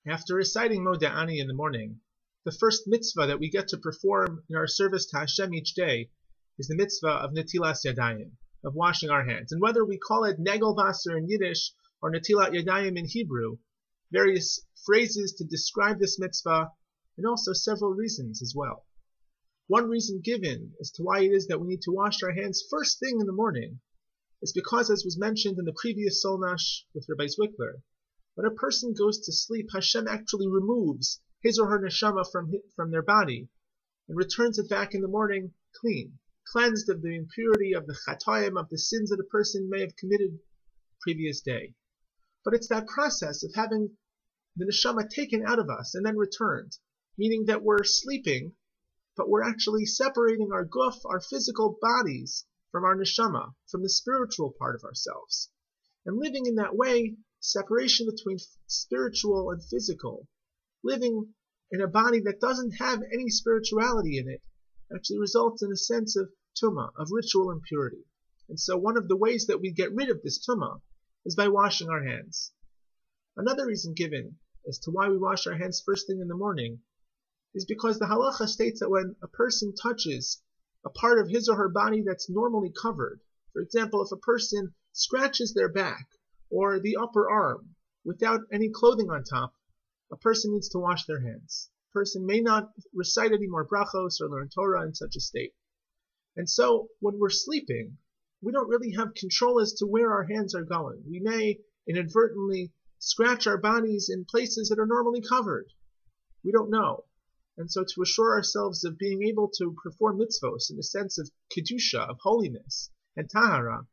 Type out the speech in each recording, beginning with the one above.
After reciting Moda'ani in the morning, the first mitzvah that we get to perform in our service to Hashem each day is the mitzvah of Netilat Yadayim, of washing our hands. And whether we call it Negel Vaser in Yiddish or Netilat Yadayim in Hebrew, various phrases to describe this mitzvah, and also several reasons as well. One reason given as to why it is that we need to wash our hands first thing in the morning is because, as was mentioned in the previous Sol Nosh with Rabbi Bleicher, when a person goes to sleep, Hashem actually removes his or her neshama from their body and returns it back in the morning clean, cleansed of the impurity, of the chatayim, of the sins that a person may have committed the previous day. But it's that process of having the neshama taken out of us and then returned, meaning that we're sleeping, but we're actually separating our guf, our physical bodies, from our neshama, from the spiritual part of ourselves. And living in that way, separation between spiritual and physical, living in a body that doesn't have any spirituality in it, actually results in a sense of tumah, of ritual impurity. And so one of the ways that we get rid of this tumah is by washing our hands. Another reason given as to why we wash our hands first thing in the morning is because the halacha states that when a person touches a part of his or her body that's normally covered, for example, if a person scratches their back or the upper arm without any clothing on top, a person needs to wash their hands. A person may not recite any more brachos or learn Torah in such a state. And so when we're sleeping, we don't really have control as to where our hands are going. We may inadvertently scratch our bodies in places that are normally covered. We don't know. And so to assure ourselves of being able to perform mitzvos in a sense of kedusha, of holiness, and tahara,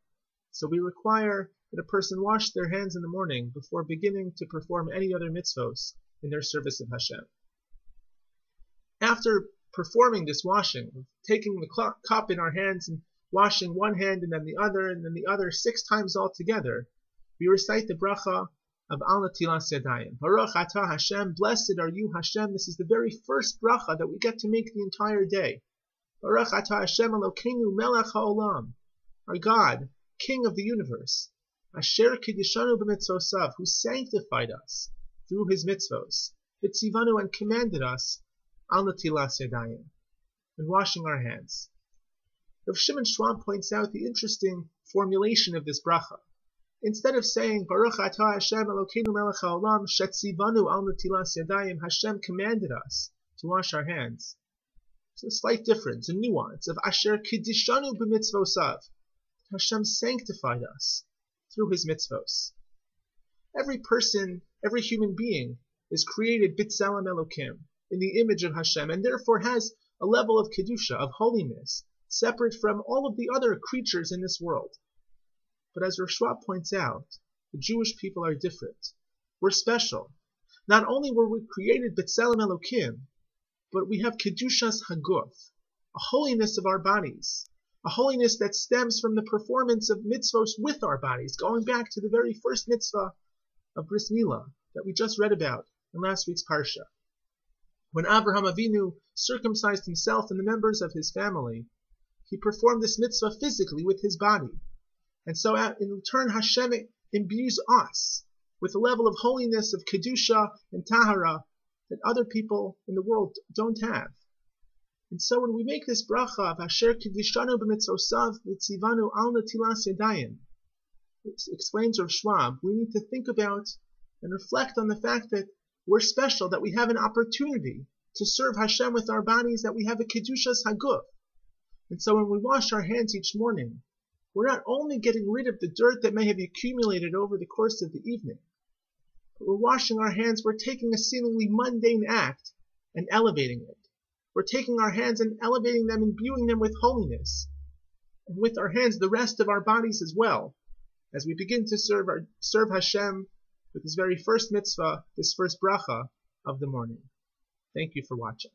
so we require that a person wash their hands in the morning before beginning to perform any other mitzvos in their service of Hashem. After performing this washing, taking the cup in our hands and washing one hand and then the other 6 times altogether, we recite the bracha of Al Netilat Yadayim. Baruch Atah Hashem, blessed are you Hashem. This is the very first bracha that we get to make the entire day. Baruch Atah Hashem Elokeinu Melech HaOlam, our God, King of the universe. Asher Kiddushanu b'mitzvosav, who sanctified us through his mitzvos. V'tzivanu, and commanded us Al Netilat Yadayim, and washing our hands. Rav Shimon Schwab points out the interesting formulation of this bracha. Instead of saying Baruch Atah Hashem Elokeinu Melech HaOlam Shetzivanu Al Netilat Yadayim, Hashem commanded us to wash our hands. There's a slight difference, a nuance of Asher Kiddushanu b'mitzvosav. Hashem sanctified us through his mitzvos. Every person, every human being is created b'tzelem Elokim, in the image of Hashem, and therefore has a level of kedusha, of holiness, separate from all of the other creatures in this world. But as Rav Schwab points out, the Jewish people are different. We're special. Not only were we created b'tzelem Elokim, but we have kedushas haguf, a holiness of our bodies, a holiness that stems from the performance of mitzvos with our bodies, going back to the very first mitzvah of Bris Milah that we just read about in last week's Parsha. When Avraham Avinu circumcised himself and the members of his family, he performed this mitzvah physically with his body. And so in return, Hashem imbues us with a level of holiness, of kedusha and tahara that other people in the world don't have. And so when we make this bracha of Asher Kiddushanu b'mitzvosav v'tzivanu al netilas yadayim, explains Rav Schwab, we need to think about and reflect on the fact that we're special, that we have an opportunity to serve Hashem with our bodies, that we have a kedushas haguf. And so when we wash our hands each morning, we're not only getting rid of the dirt that may have accumulated over the course of the evening, but we're washing our hands, we're taking a seemingly mundane act and elevating it. We're taking our hands and elevating them, imbuing them with holiness, and with our hands the rest of our bodies as well, as we begin to serve Hashem with this very first mitzvah, this first bracha of the morning. Thank you for watching.